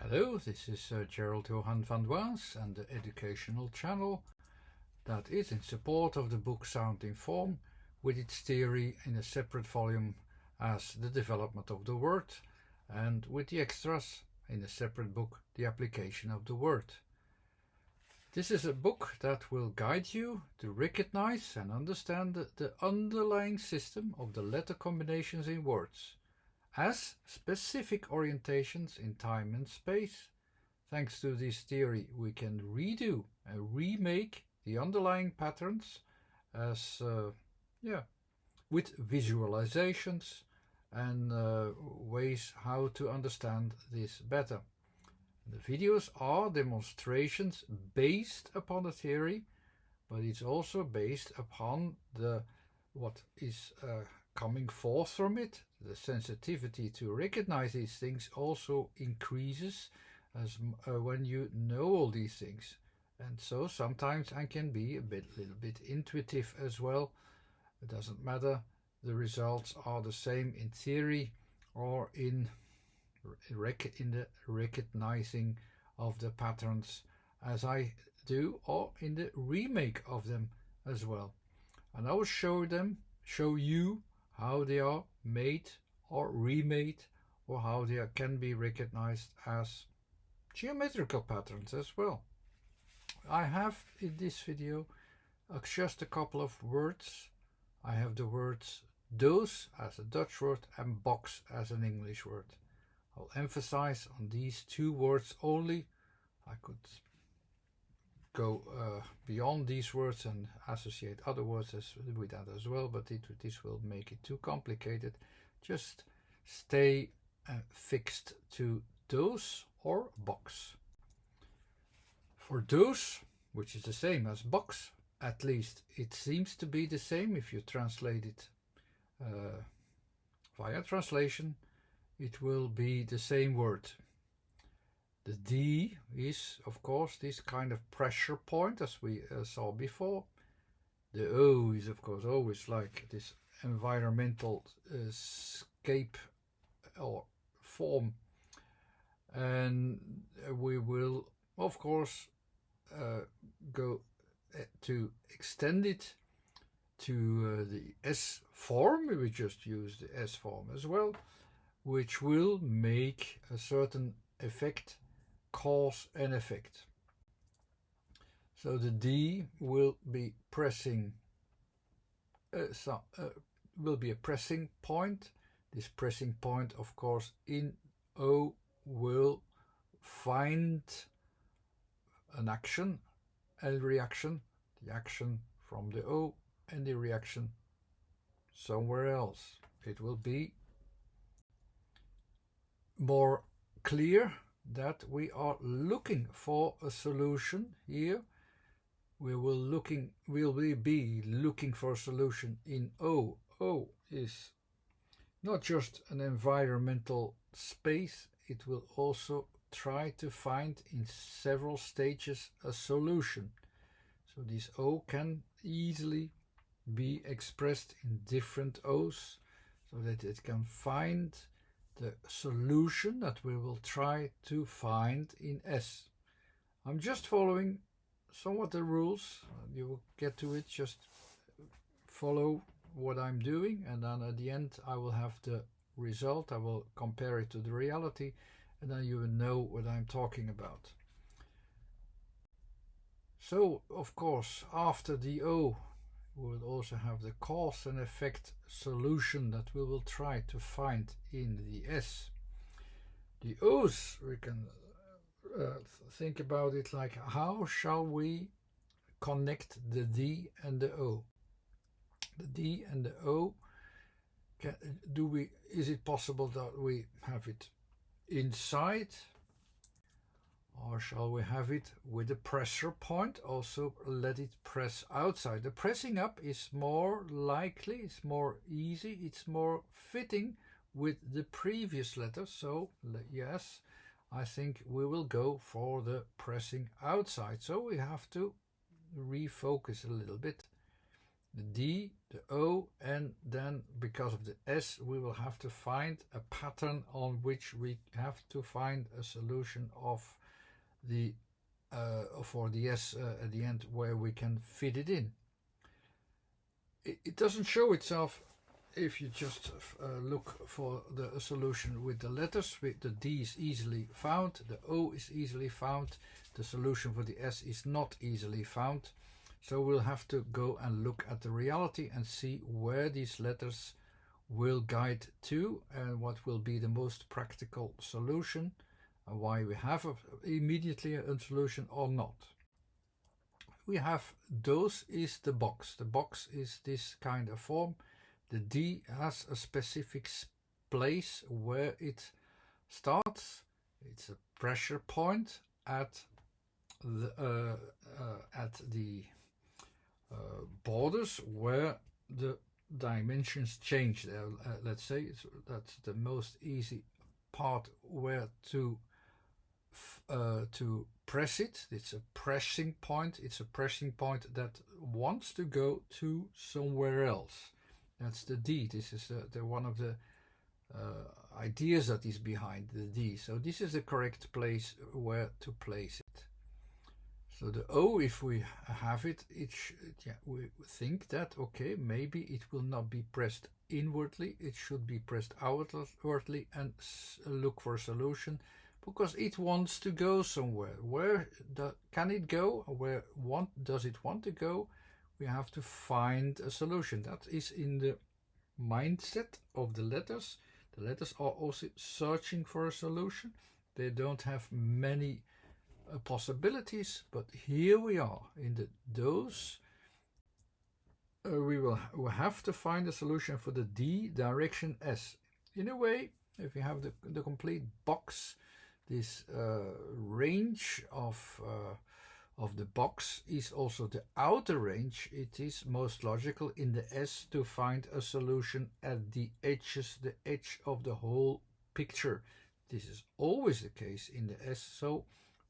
Hello, this is Gerald Johan van Dwaas and the educational channel that is in support of the book Sound in Form, with its theory in a separate volume as The Development of the Word, and with the extras in a separate book, The Application of the Word. This is a book that will guide you to recognize and understand the underlying system of the letter combinations in words as specific orientations in time and space. Thanks to this theory, we can redo and remake the underlying patterns as with visualizations and ways how to understand this better. The videos are demonstrations based upon the theory, but it's also based upon what is coming forth from it. The sensitivity to recognize these things also increases as when you know all these things, and so sometimes I can be a little bit intuitive as well. It doesn't matter, the results are the same in theory or in the recognizing of the patterns as I do, or in the remake of them as well. And I will show you how they are made or remade, or how they can be recognized as geometrical patterns as well. I have in this video just a couple of words. I have the words DOOS as a Dutch word and box as an English word. I'll emphasize on these two words only. I could go beyond these words and associate other words with that as well, but this will make it too complicated. Just stay fixed to DOOS or box. For DOOS, which is the same as box, at least it seems to be the same if you translate it via translation, it will be the same word. The D is, of course, this kind of pressure point as we saw before. The O is, of course, always like this environmental scape or form. And we will, of course, go to extend it to the S form. We just use the S form as well, which will make a certain effect, cause and effect. So the D will be pressing, will be a pressing point. This pressing point, of course, in O will find an action and reaction, the action from the O and the reaction somewhere else. It will be more clear that we are looking for a solution here. We will be looking for a solution in O. O is not just an environmental space, it will also try to find in several stages a solution. So this O can easily be expressed in different O's so that it can find the solution that we will try to find in S. I'm just following somewhat the rules. You will get to it, just follow what I'm doing, and then at the end I will have the result. I will compare it to the reality, and then you will know what I'm talking about. So, of course, after the O, we will also have the cause and effect solution that we will try to find in the S. The O's, we can think about it like, how shall we connect the D and the O? The D and the O, is it possible that we have it inside, or shall we have it with a pressure point, also let it press outside? The pressing up is more likely, it's more easy, it's more fitting with the previous letter. So yes, I think we will go for the pressing outside. So we have to refocus a little bit. the D, the O, and then because of the S we will have to find a pattern on which we have to find a solution of the for the S at the end where we can fit it in. It doesn't show itself if you just look for the solution with the letters. The D is easily found, the O is easily found, the solution for the S is not easily found. So we'll have to go and look at the reality and see where these letters will guide to and what will be the most practical solution and why we have immediately a solution or not. We have DOOS is the box. The box is this kind of form. The D has a specific place where it starts. It's a pressure point at the borders where the dimensions change. Let's say that's the most easy part where to press it. It's a pressing point. It's a pressing point that wants to go to somewhere else. That's the D. This is the one of the ideas that is behind the D. So this is the correct place where to place it. So the O, if we have it, we think that, okay, maybe it will not be pressed inwardly, it should be pressed outwardly and look for a solution, because it wants to go somewhere. Where can it go? Where does it want to go? We have to find a solution. That is in the mindset of the letters. The letters are also searching for a solution. They don't have many possibilities, but here we are in the DOOS. We will have to find a solution for the D direction S. In a way, if you have the complete box, this range of the box is also the outer range. It is most logical in the S to find a solution at the edges, the edge of the whole picture. This is always the case in the S, so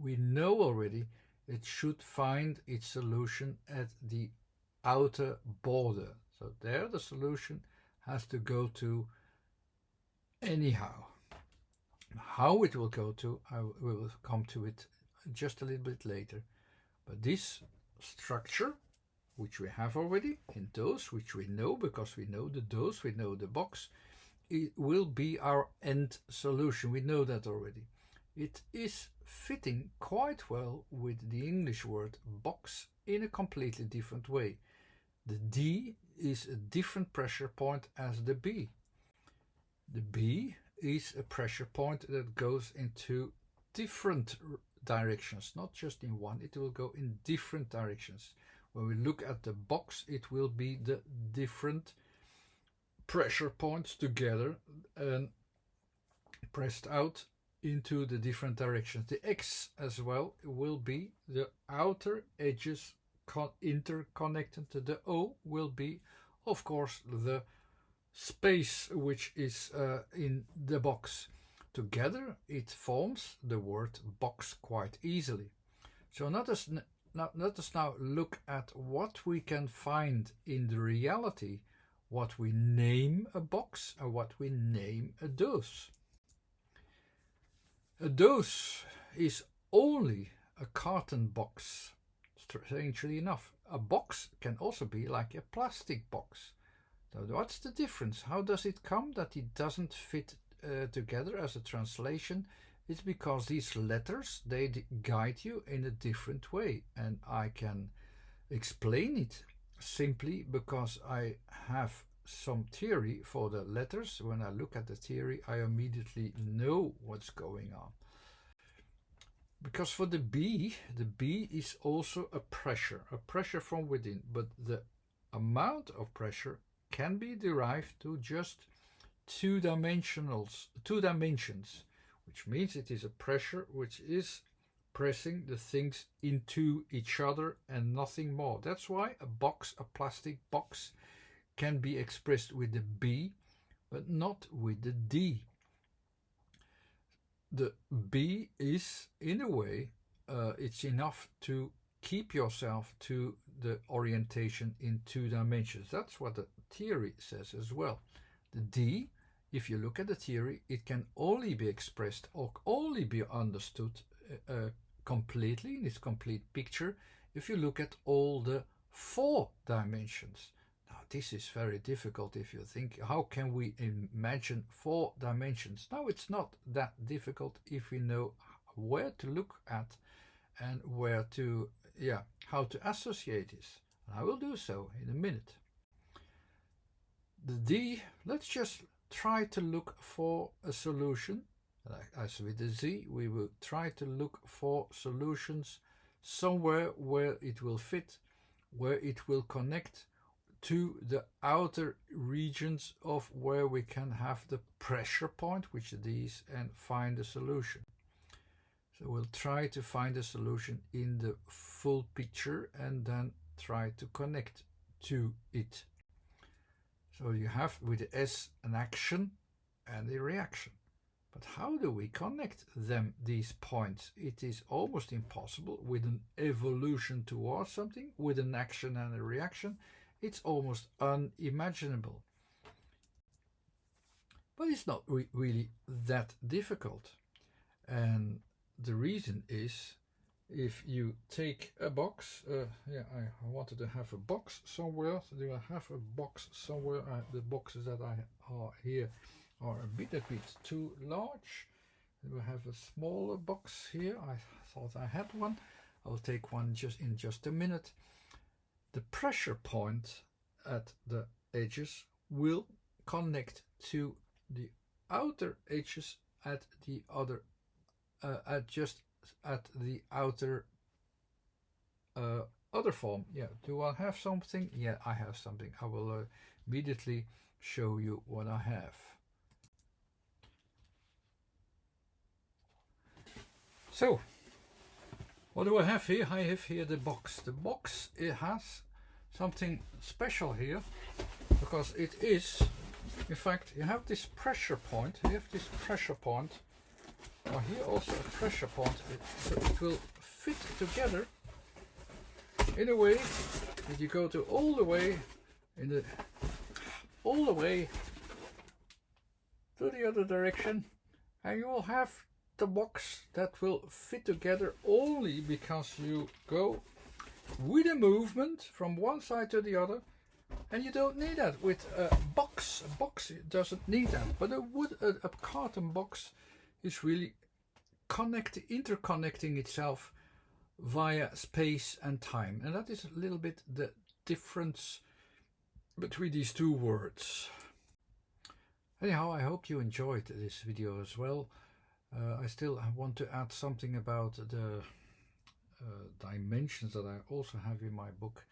we know already it should find its solution at the outer border. So there the solution has to go to anyhow. How it will go to, we will come to it just a little bit later. But this structure, which we have already in DOOS, which we know because we know the DOOS, we know the box, it will be our end solution. We know that already. It is fitting quite well with the English word box in a completely different way. The D is a different pressure point as the B. The B is a pressure point that goes into different directions, not just in one, it will go in different directions. When we look at the box, it will be the different pressure points together and pressed out into the different directions. The X as well will be the outer edges interconnected. The O will be, of course, the space which is in the box. Together it forms the word box quite easily. So let us now look at what we can find in the reality, what we name a box and what we name a DOOS. A DOOS is only a carton box. Strangely enough, a box can also be like a plastic box. So what's the difference? How does it come that it doesn't fit together as a translation? It's because these letters, they guide you in a different way, and I can explain it simply because I have some theory for the letters. When I look at the theory, I immediately know what's going on. Because for the B is also a pressure from within, but the amount of pressure can be derived to just two dimensions, which means it is a pressure which is pressing the things into each other and nothing more. That's why a plastic box, can be expressed with the B, but not with the D. The B is, in a way, it's enough to keep yourself to the orientation in 2 dimensions. That's what the theory says as well. The D, if you look at the theory, it can only be expressed or only be understood completely in its complete picture if you look at all the 4 dimensions. Now this is very difficult if you think, how can we imagine 4 dimensions? No, it's not that difficult if we know where to look at and where to, how to associate this. I will do so in a minute. The D, let's just try to look for a solution. As with the Z, we will try to look for solutions somewhere where it will fit, where it will connect to the outer regions of where we can have the pressure point, which is these, and find a solution. So we'll try to find a solution in the full picture and then try to connect to it. So you have with the S an action and a reaction. But how do we connect them, these points? It is almost impossible with an evolution towards something, with an action and a reaction. It's almost unimaginable. But it's not really that difficult. And the reason is, if you take a box, I wanted to have a box somewhere. So do I have a box somewhere? The boxes that I are here are a bit too large. We have a smaller box here. I thought I had one. I'll take one in just a minute. The pressure point at the edges will connect to the outer edges at the other, at the outer other form. Yeah, do I have something? Yeah, I have something. I will immediately show you what I have. So, what do I have here? I have here the box. The box, it has something special here, because it is, in fact, you have this pressure point. You have this pressure point. Or here also a pressure point. So it will fit together in a way that you go to all the way to the other direction, and you will have the box that will fit together only because you go with a movement from one side to the other, and you don't need that with a box. A box doesn't need that, but a carton box is really interconnecting itself via space and time, and that is a little bit the difference between these two words. Anyhow, I hope you enjoyed this video as well. I still want to add something about the dimensions that I also have in my book.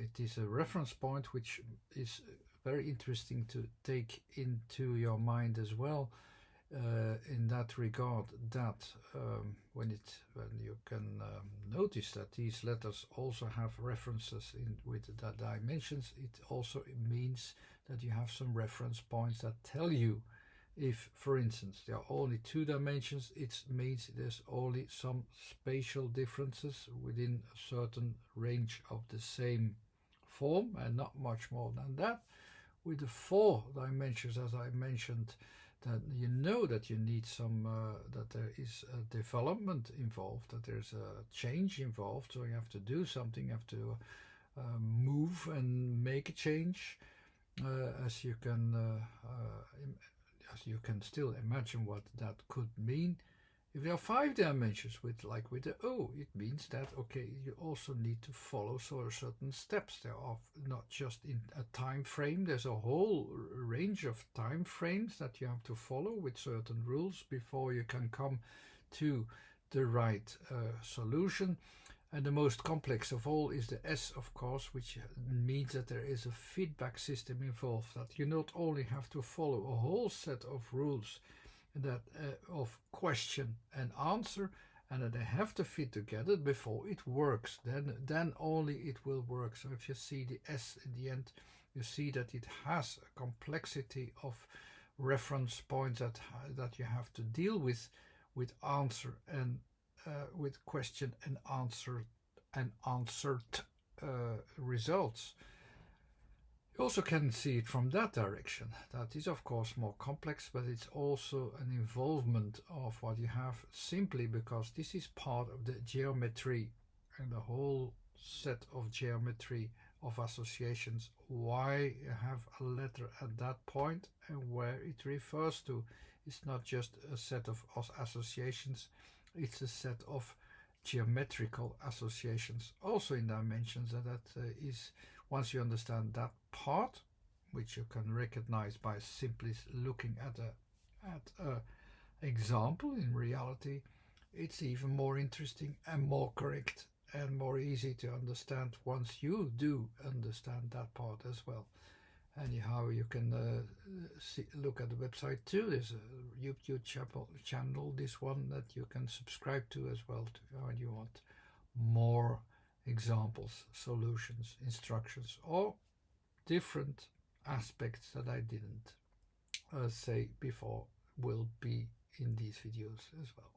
It is a reference point which is very interesting to take into your mind as well, in that regard, that when you can notice that these letters also have references with the dimensions, it also means that you have some reference points that tell you, if, for instance, there are only 2 dimensions, it means there's only some spatial differences within a certain range of the same form, and not much more than that. With the 4 dimensions, as I mentioned, that you know that you need some, that there is a development involved, that there's a change involved, so you have to do something, you have to move and make a change, as you can still imagine what that could mean. If there are 5 dimensions, with the O, it means that, okay, you also need to follow certain steps. There are not just in a time frame, there's a whole range of time frames that you have to follow with certain rules before you can come to the right solution. And the most complex of all is the S, of course, which means that there is a feedback system involved, that you not only have to follow a whole set of rules that of question and answer, and that they have to fit together before it works. Then only it will work. So if you see the S in the end, you see that it has a complexity of reference points that you have to deal with answer and with question and answer and answered results. You also can see it from that direction. That is of course more complex, but it's also an involvement of what you have, simply because this is part of the geometry and the whole set of geometry of associations. Why you have a letter at that point and where it refers to. It's not just a set of associations, it's a set of geometrical associations, also in dimensions, and that is, once you understand that part, which you can recognize by simply looking at a example in reality, it's even more interesting and more correct and more easy to understand once you do understand that part as well. Anyhow, you can look at the website too. There's a YouTube channel, this one, that you can subscribe to as well when you want more examples, solutions, instructions, or different aspects that I didn't say before will be in these videos as well.